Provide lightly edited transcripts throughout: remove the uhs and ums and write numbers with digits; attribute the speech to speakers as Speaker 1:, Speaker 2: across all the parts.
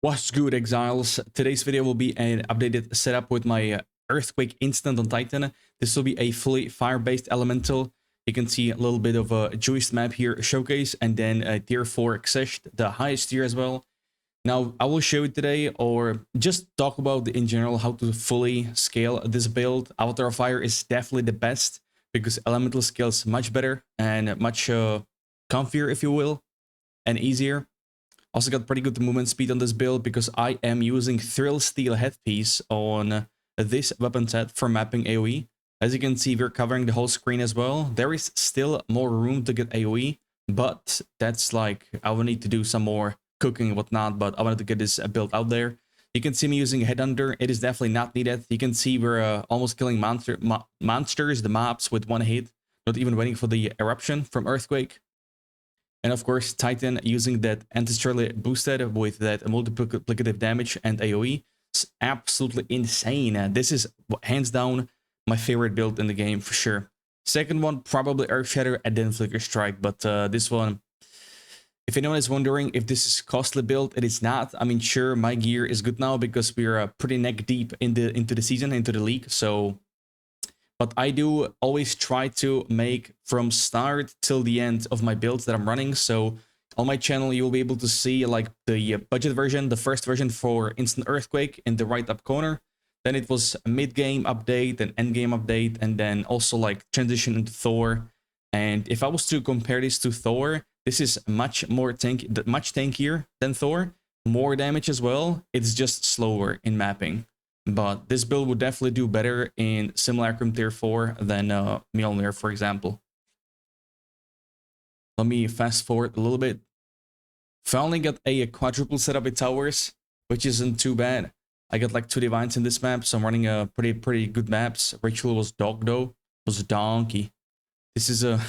Speaker 1: What's good, Exiles? Today's video will be an updated setup with my Earthquake instant on Titan. This will be a fully fire-based elemental. You can see a little bit of a juiced map here, showcase, and then a tier 4 Xesht, the highest tier as well. Now, I will show you today, or just talk about in general how to fully scale this build. Avatar of Fire is definitely the best because elemental scales much better and much comfier, if you will, and easier. Also got pretty good movement speed on this build because I am using Thrill Steel headpiece on this weapon set for mapping AoE. As you can see, we're covering the whole screen as well. There is still more room to get AoE, but that's like, I will need to do some more cooking and whatnot, but I wanted to get this build out there. You can see me using Headhunter. It is definitely not needed. You can see we're almost killing monsters, the mobs, with one hit, not even waiting for the eruption from Earthquake. And of course, Titan using that ancestrally boosted with that multiplicative damage and AoE. It's absolutely insane. This is hands down my favorite build in the game for sure. Second one, probably Earth Shatter and then Flicker Strike. But this one, if anyone is wondering if this is costly build, it is not. I mean, sure, my gear is good now because we're pretty neck deep into the season, into the league. So, but I do always try to make from start till the end of my builds that I'm running. So on my channel, you'll be able to see like the budget version, the first version for Instant Earthquake in the right up corner. Then it was a mid-game update, an end-game update, and then also like transition into Thor. And if I was to compare this to Thor, this is much tankier than Thor, more damage as well. It's just slower in mapping. But this build would definitely do better in Simulacrum tier 4 than Mjolnir, for example. Let me fast forward a little bit. Finally got a quadruple setup with towers, which isn't too bad. I got like 2 divines in this map, so I'm running a pretty good maps. Ritual was dog though, was donkey. This is a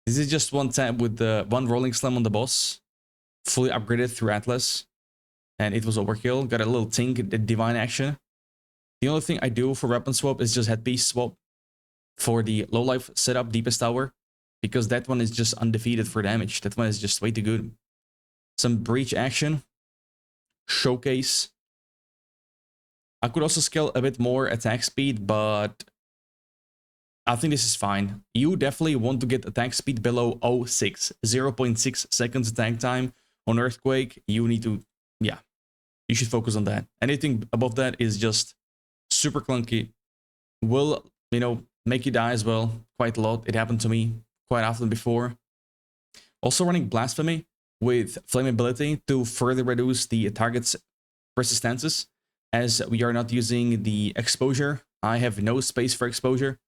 Speaker 1: this is just one tab with the one rolling slam on the boss, fully upgraded through Atlas. And it was overkill. Got a little tink, the divine action. The only thing I do for weapon swap is just headpiece swap for the low life setup, deepest tower, because that one is just undefeated for damage. That one is just way too good. Some breach action, showcase. I could also scale a bit more attack speed, but I think this is fine. You definitely want to get attack speed below 0.6 seconds attack time on Earthquake. You need to, yeah, you should focus on that. Anything above that is just super clunky. Will, you know, make you die as well quite a lot. It happened to me quite often before. Also running Blasphemy with Flammability to further reduce the target's resistances, as we are not using the exposure. I have no space for exposure.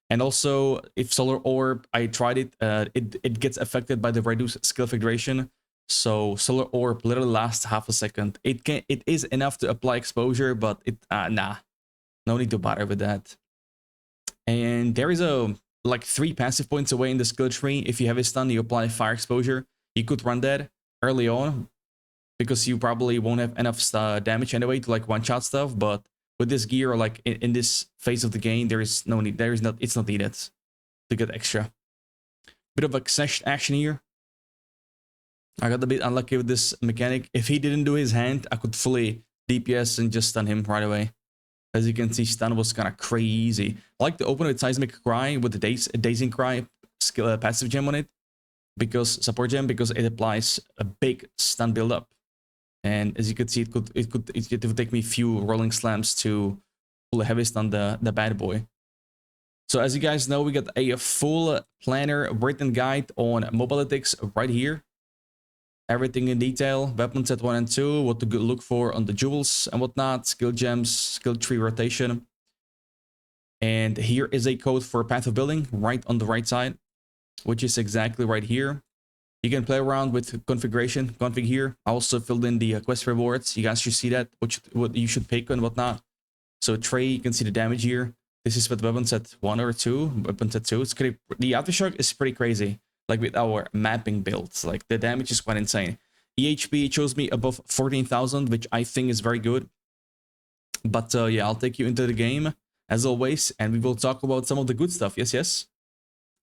Speaker 1: And also, if Solar Orb, I tried it, it gets affected by the reduced skill figuration. So Solar Orb literally lasts half a second. It is enough to apply exposure, but nah, no need to bother with that. And there is like 3 passive points away in the skill tree. If you have a stun, you apply fire exposure. You could run that early on because you probably won't have enough damage anyway to like one-shot stuff. But with this gear, or like in this phase of the game, there is no need. It's not needed to get extra. Bit of a Xesht action here. I got a bit unlucky with this mechanic. If he didn't do his hand, I could fully DPS and just stun him right away. As you can see, stun was kind of crazy. I like to open with Seismic Cry with the Dazing Cry skill passive gem on it, because support gem, because it applies a big stun build up. And as you could see, it would take me a few rolling slams to pull a heavy stun the bad boy. So as you guys know, we got a full planner written guide on mobilitics right here. Everything in detail, weapon set 1 and 2, what to look for on the jewels and whatnot, skill gems, skill tree rotation. And here is a code for path of building right on the right side, which is exactly right here. You can play around with configuration, config here. I also filled in the quest rewards. You guys should see that, what you should pick and whatnot. So Trey, you can see the damage here. This is with weapon set 1 or 2, weapon set 2. The aftershock is pretty crazy. Like with our mapping builds, like the damage is quite insane. EHP shows me above 14,000, which I think is very good. But yeah, I'll take you into the game as always, and we will talk about some of the good stuff. Yes,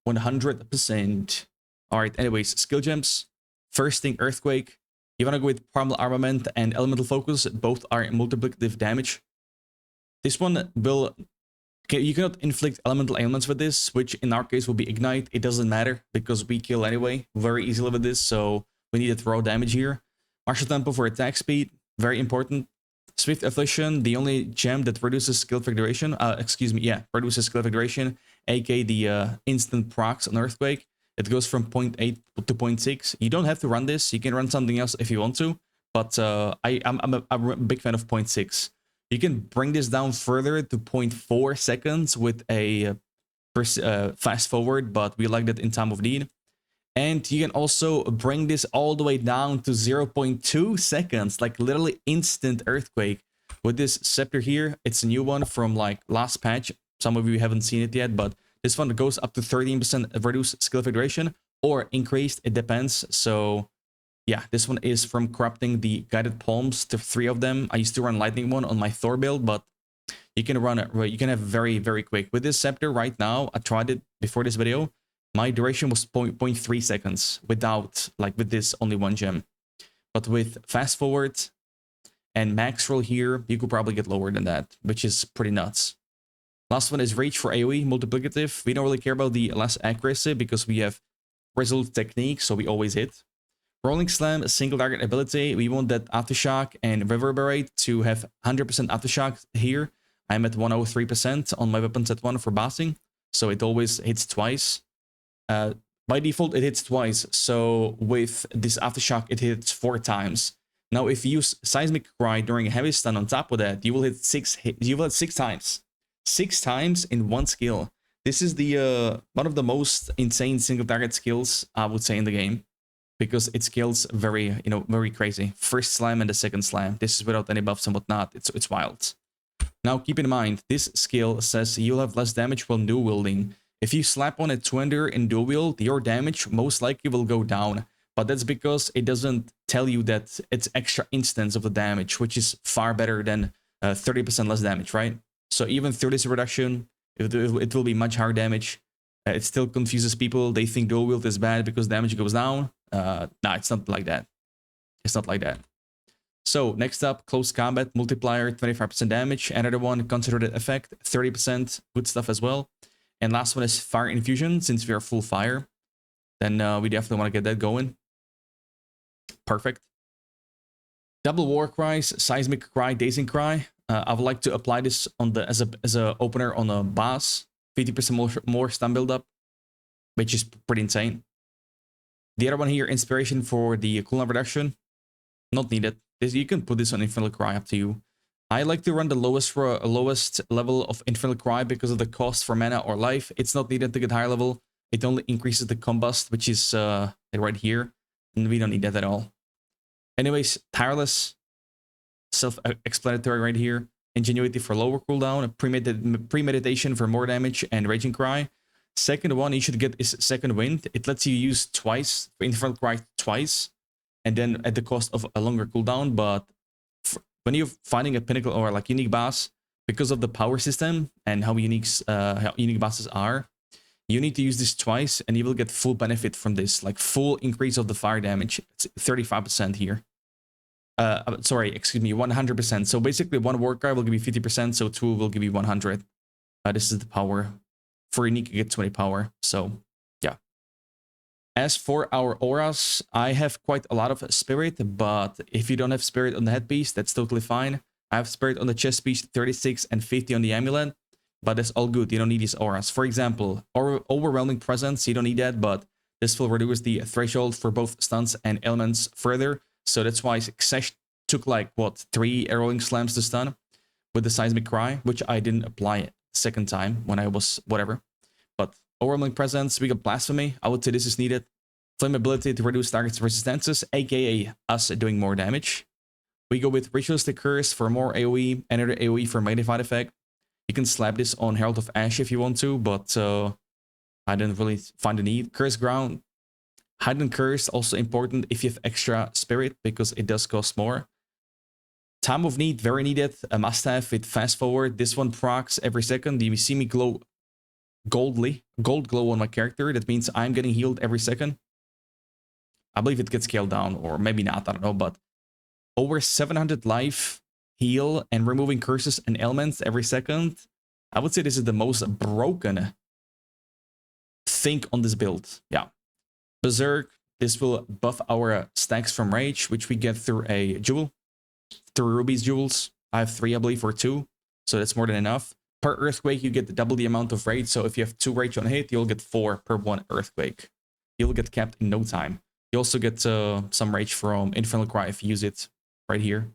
Speaker 1: 100%. All right, anyways, skill gems. First thing, Earthquake. You want to go with Primal Armament and Elemental Focus. Both are multiplicative damage. This one will... You cannot inflict elemental ailments with this, which in our case will be Ignite. It doesn't matter because we kill anyway very easily with this, so we needed raw damage here. Martial Tempo for attack speed, very important. Swift Affliction, the only gem that reduces skill effect duration. Reduces skill effect duration, aka the instant procs on Earthquake. It goes from 0.8 to 0.6. You don't have to run this. You can run something else if you want to, but I'm a big fan of 0.6. You can bring this down further to 0.4 seconds with a fast forward, but we like that in time of need. And you can also bring this all the way down to 0.2 seconds, like literally instant Earthquake. With this scepter here, it's a new one from like last patch. Some of you haven't seen it yet, but this one goes up to 13% reduced skill effect duration or increased, it depends. So yeah, this one is from corrupting the guided palms to 3 of them. I used to run lightning one on my Thor build, but you can run it. You can have very, very quick. With this scepter right now, I tried it before this video. My duration was 0.3 seconds without, like with this only one gem. But with fast forward and max roll here, you could probably get lower than that, which is pretty nuts. Last one is Reach for AoE, multiplicative. We don't really care about the less accuracy because we have resolute technique, so we always hit. Rolling Slam, single target ability. We want that Aftershock and Reverberate to have 100% Aftershock here. I'm at 103% on my weapon set 1 for bossing, so it always hits twice. By default, it hits twice, so with this Aftershock, it hits 4 times. Now, if you use Seismic Cry during a heavy stun on top of that, you will hit 6 times. 6 times in one skill. This is the one of the most insane single target skills, I would say, in the game. Because it scales very, very crazy. First slam and the second slam. This is without any buffs and whatnot. It's wild. Now, keep in mind, this skill says you'll have less damage while dual wielding. If you slap on a two-hander in dual wield, your damage most likely will go down. But that's because it doesn't tell you that it's extra instance of the damage, which is far better than 30% less damage, right? So even through this reduction, it will be much higher damage. It still confuses people. They think dual wield is bad because damage goes down. Nah, it's not like that. It's not like that. So next up, close combat multiplier, 25% damage. Another one, concentrated effect, 30%, good stuff as well. And last one is fire infusion. Since we are full fire, then we definitely want to get that going. Perfect. Double war cries, seismic cry, dazing cry. I would like to apply this on the as a opener on a boss. 50% more stun build-up, which is pretty insane. The other one here, inspiration for the cooldown reduction, not needed. You can put this on Infernal Cry, up to you. I like to run the lowest level of Infernal Cry because of the cost for mana or life. It's not needed to get higher level. It only increases the combust, which is right here, and we don't need that at all. Anyways, Tireless, self-explanatory right here. Ingenuity for lower cooldown, premeditation for more damage, and Raging Cry. Second one you should get is Second Wind. It lets you use twice, for Infernal Cry twice, and then at the cost of a longer cooldown. But when you're finding a pinnacle or like unique boss, because of the power system and how unique bosses are, you need to use this twice, and you will get full benefit from this, like full increase of the fire damage. It's 35% here. Sorry, excuse me, 100%. So basically, one war cry will give you 50%, so 2 will give you 100. This is the power. For unique, you get 20 power. So, yeah. As for our auras, I have quite a lot of spirit, but if you don't have spirit on the headpiece, that's totally fine. I have spirit on the chest piece, 36 and 50 on the amulet, but that's all good. You don't need these auras. For example, overwhelming presence, you don't need that, but this will reduce the threshold for both stuns and elements further. So that's why Xesht took like, what, 3 arrowing slams to stun with the seismic cry, which I didn't apply second time when I was whatever. But overwhelming presence, we got blasphemy. I would say this is needed. Flammability to reduce target's resistances, aka us doing more damage. We go with ritualistic curse for more AoE, another AoE for magnified effect. You can slap this on Herald of Ash if you want to, but I didn't really find the need. Curse ground, hidden curse, also important if you have extra spirit because it does cost more. Time of need, very needed. A must-have with fast forward. This one procs every second. You see me glow gold glow on my character. That means I'm getting healed every second. I believe it gets scaled down, or maybe not, I don't know, but over 700 life, heal, and removing curses and ailments every second. I would say this is the most broken thing on this build. Yeah. Berserk, this will buff our stacks from Rage, which we get through a jewel. Through Ruby's jewels. I have 3, I believe, or 2. So that's more than enough. Per Earthquake, you get double the amount of Rage. So if you have 2 Rage on hit, you'll get 4 per 1 Earthquake. You'll get capped in no time. You also get some Rage from Infernal Cry if you use it right here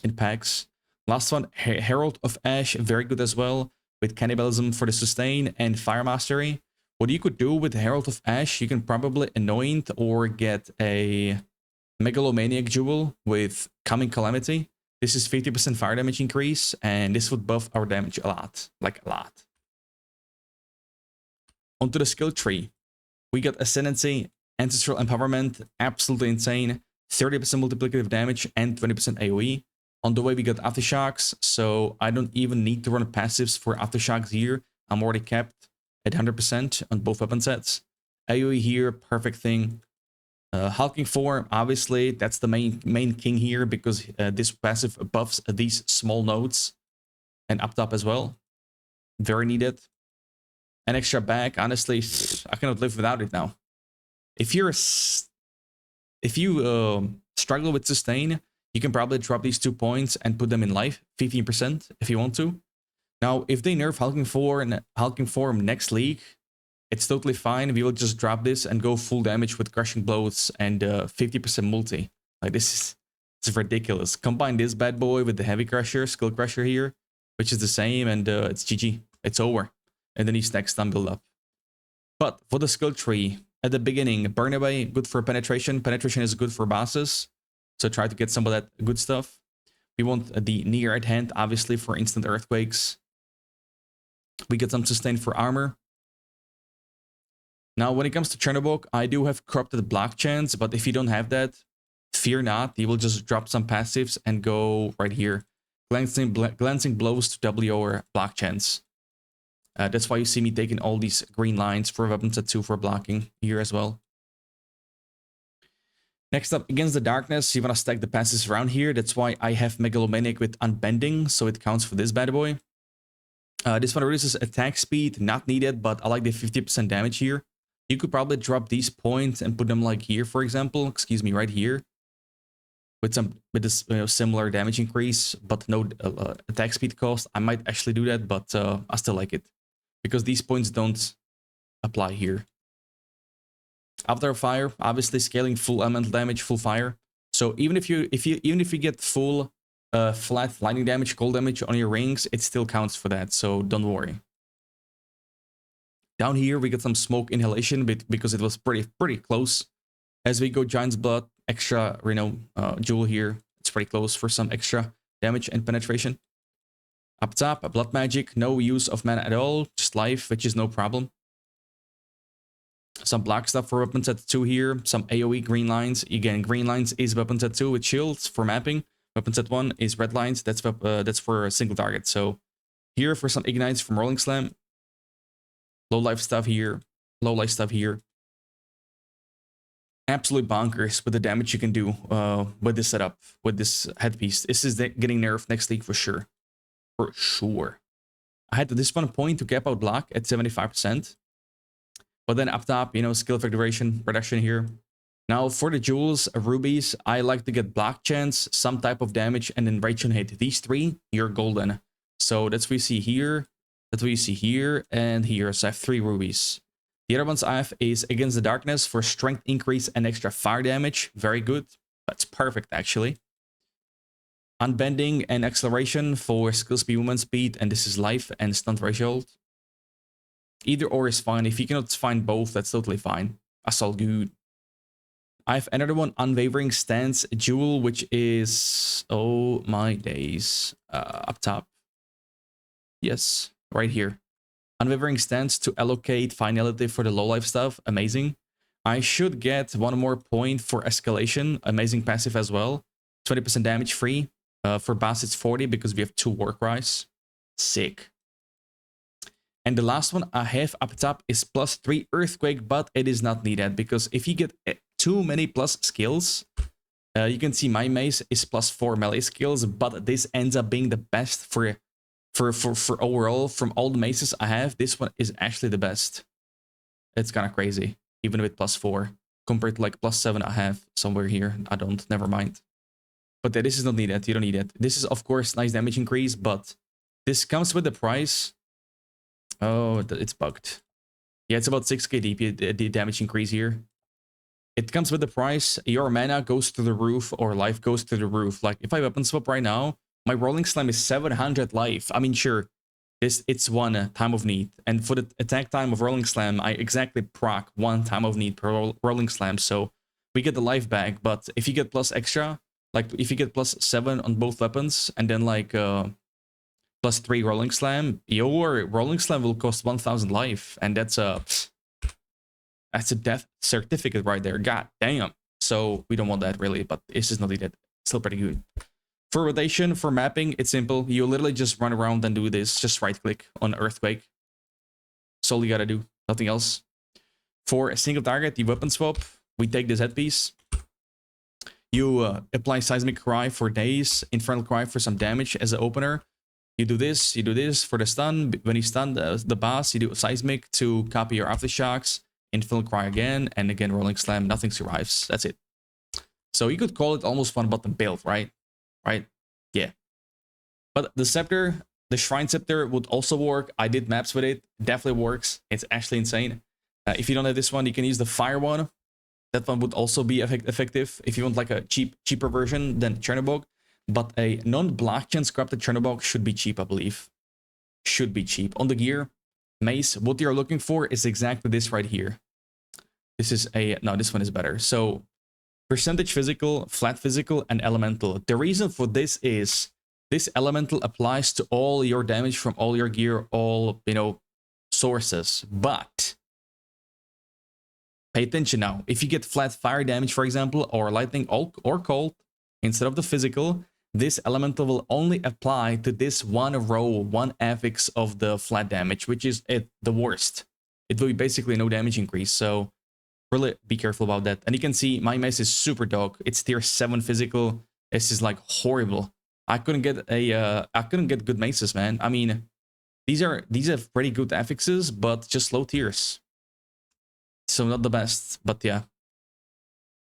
Speaker 1: in packs. Last one, Herald of Ash, very good as well, with Cannibalism for the sustain and Fire Mastery. What you could do with Herald of Ash, you can probably Anoint or get a Megalomaniac Jewel with Coming Calamity. This is 50% fire damage increase, and this would buff our damage a lot, like a lot. Onto the skill tree. We got Ascendancy, Ancestral Empowerment, absolutely insane, 30% multiplicative damage and 20% AoE. On the way, we got Aftershocks, so I don't even need to run passives for Aftershocks here. I'm already capped at 100% on both weapon sets. AoE here, perfect thing. Hulking Form, obviously, that's the main king here, because this passive buffs these small nodes. And up top as well. Very needed. An extra back, honestly, I cannot live without it now. If you struggle with sustain, you can probably drop these 2 points and put them in life, 15% if you want to. Now, if they nerf Hulking Form next league, it's totally fine. We will just drop this and go full damage with Crushing Blows and 50% multi. Like, it's ridiculous. Combine this bad boy with the Heavy Crusher, Skill Crusher here, which is the same, and it's GG. It's over. And then these next stun build up. But for the skill tree, at the beginning, Burn Away, good for penetration. Penetration is good for bosses. So try to get some of that good stuff. We want the near at hand, obviously, for instant earthquakes. We get some sustain for armor. Now, when it comes to Chernobog, I do have corrupted block chance, but if you don't have that, fear not. You will just drop some passives and go right here. Glancing blows to double your block chance. That's why you see me taking all these green lines for weapon set 2 for blocking here as well. Next up, against the darkness, you want to stack the passes around here. That's why I have Megalomaniac with Unbending, so it counts for this bad boy. This one reduces attack speed, not needed, but I like the 50% damage here. You could probably drop these points and put them like here, for example. Excuse me, right here. With this similar damage increase, but no attack speed cost. I might actually do that, but I still like it. Because these points don't apply here. After fire, obviously scaling full elemental damage, full fire. So even if you get full flat lightning damage, cold damage on your rings, it still counts for that. So don't worry. Down here we get some smoke inhalation because it was pretty close. As we go Giant's Blood, extra jewel here. It's pretty close for some extra damage and penetration. Up top, Blood Magic, no use of mana at all, just life, which is no problem. Some black stuff for weapon set 2 here, some AoE green lines. Again, green lines is weapon set 2 with shields for mapping. Weapon set 1 is red lines, that's for a single target. So here for some ignites from Rolling Slam. Low life stuff here, low life stuff here. Absolute bonkers with the damage you can do with this setup, with this headpiece. This is getting nerfed next league for sure. For sure. I had this one point to cap out block at 75%. But then up top, skill effect duration reduction here. Now for the jewels, rubies, I like to get block chance, some type of damage, and then rage on hit. These 3, you're golden. So that's what you see here. That's what you see here and here. So I have 3 rubies. The other ones I have is Against the Darkness for strength increase and extra fire damage. Very good. That's perfect, actually. Unbending and Acceleration for skill speed, movement speed, and this is life and stun threshold. Either or is fine. If you cannot find both, that's totally fine. That's all good. I have another one, Unwavering Stance Jewel, which is, oh my days, up top. Yes, right here. Unwavering Stance to allocate finality for the low life stuff. Amazing. I should get 1 more point for Escalation. Amazing passive as well. 20% damage free. For boss, it's 40 because we have 2 Warcries. Sick. And the last one I have up top is +3 Earthquake, but it is not needed because if you get too many plus skills. You can see my mace is +4 melee skills, but this ends up being the best for overall from all the maces I have. This one is actually the best. It's kind of crazy, even with +4 compared to like +7 I have somewhere here. I don't, never mind. But this is not needed. You don't need it. This is of course nice damage increase, but this comes with the price. Oh, it's bugged. Yeah, it's about 6k DP, the damage increase here. It comes with the price. Your mana goes through the roof, or life goes through the roof. Like, if I weapon swap right now, my rolling slam is 700 life. I mean, sure, it's one time of need. And for the attack time of rolling slam, I exactly proc 1 time of need per rolling slam. So we get the life back. But if you get plus extra, like if you get +7 on both weapons, and then like +3 rolling slam, your rolling slam will cost 1000 life. And that's a death certificate right there. God damn. So we don't want that really, but it's just not needed. Still pretty good. For rotation, for mapping, it's simple. You literally just run around and do this. Just right click on Earthquake. That's all you gotta do. Nothing else. For a single target, you weapon swap. We take this headpiece. You apply Seismic Cry for days. Infernal Cry for some damage as an opener. You do this for the stun. When you stun the boss, you do Seismic to copy your Aftershocks. Infernal Cry again, and again Rolling Slam. Nothing survives. That's it. So you could call it almost one button build, right? Right? Yeah. But the Scepter, the Shrine Scepter would also work. I did maps with it. Definitely works. It's actually insane. If you don't have this one, you can use the Fire one. That one would also be effective if you want like a cheaper version than Chernobog. But a non-blockchain scripted Chernobog should be cheap, I believe. Should be cheap. On the gear, mace, what you're looking for is exactly this right here. This is a, no, this one is better. So percentage physical, flat physical, and elemental. The reason for this is this elemental applies to all your damage from all your gear, all, you know, sources. But pay attention now. If you get flat fire damage, for example, or lightning or cold, instead of the physical, this elemental will only apply to this one row, one affix of the flat damage, which is the worst. It will be basically no damage increase, so really be careful about that. And you can see my mace is super dog. It's tier 7 physical. This is like horrible. I couldn't get good maces, man. I mean, these are pretty good affixes, but just low tiers. So not the best, but yeah.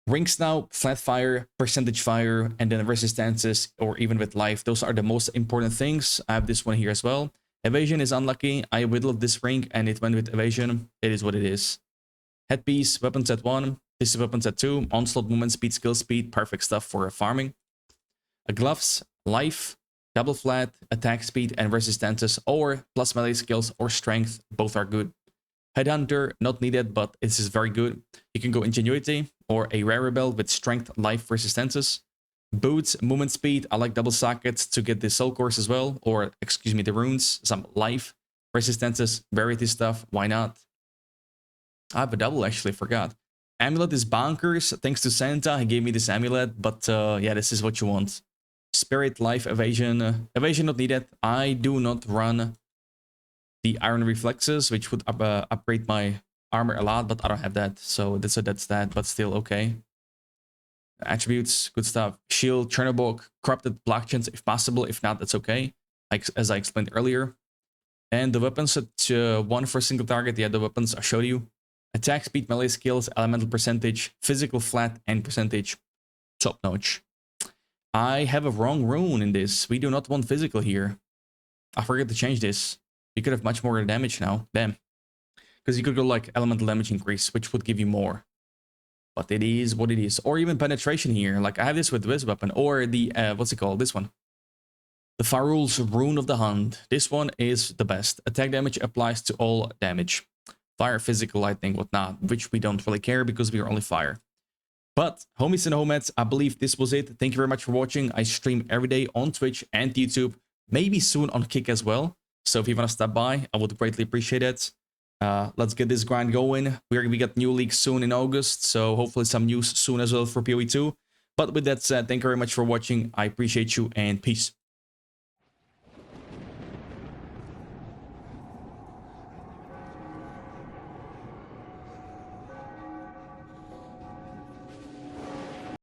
Speaker 1: Rings now, flat fire, percentage fire, and then resistances, or even with life. Those are the most important things. I have this one here as well. Evasion is unlucky. I whittled this ring and it went with evasion. It is what it is. Headpiece, weapon set 1. This is weapon set 2. Onslaught, movement speed, skill speed. Perfect stuff for farming. Gloves, life, double flat, attack speed, and resistances, or plus melee skills or strength. Both are good. Headhunter, not needed, but this is very good. You can go Ingenuity or a Rare Rebel with Strength, Life, Resistances. Boots, movement speed. I like double sockets to get the Soul Course as well, or excuse me, the runes, some Life, Resistances, Rarity stuff. Why not? I have a double, actually, forgot. Amulet is bonkers. Thanks to Santa, he gave me this amulet, but yeah, this is what you want. Spirit, Life, Evasion. Evasion not needed. I do not run the Iron Reflexes, which would upgrade my armor a lot, but I don't have that, so that's that, but still okay. Attributes, good stuff. Shield, Chernobog, corrupted blockchains if possible. If not, that's okay, as I explained earlier. And the weapons at 1 for a single target. Yeah, the weapons I showed you. Attack speed, melee skills, elemental percentage, physical flat, and percentage. Top notch. I have a wrong rune in this. We do not want physical here. I forgot to change this. You could have much more damage now. Damn. Because you could go like elemental damage increase, which would give you more. But it is what it is. Or even penetration here. Like I have this with this weapon. Or the, what's it called? This one. The Farul's Rune of the Hunt. This one is the best. Attack damage applies to all damage. Fire, physical, lightning, whatnot. Which we don't really care because we are only fire. But, homies and homettes, I believe this was it. Thank you very much for watching. I stream every day on Twitch and YouTube. Maybe soon on Kick as well. So if you want to stop by, I would greatly appreciate it. Let's get this grind going. We got new leagues soon in August, so hopefully some news soon as well for PoE2. But with that said, thank you very much for watching. I appreciate you, and peace.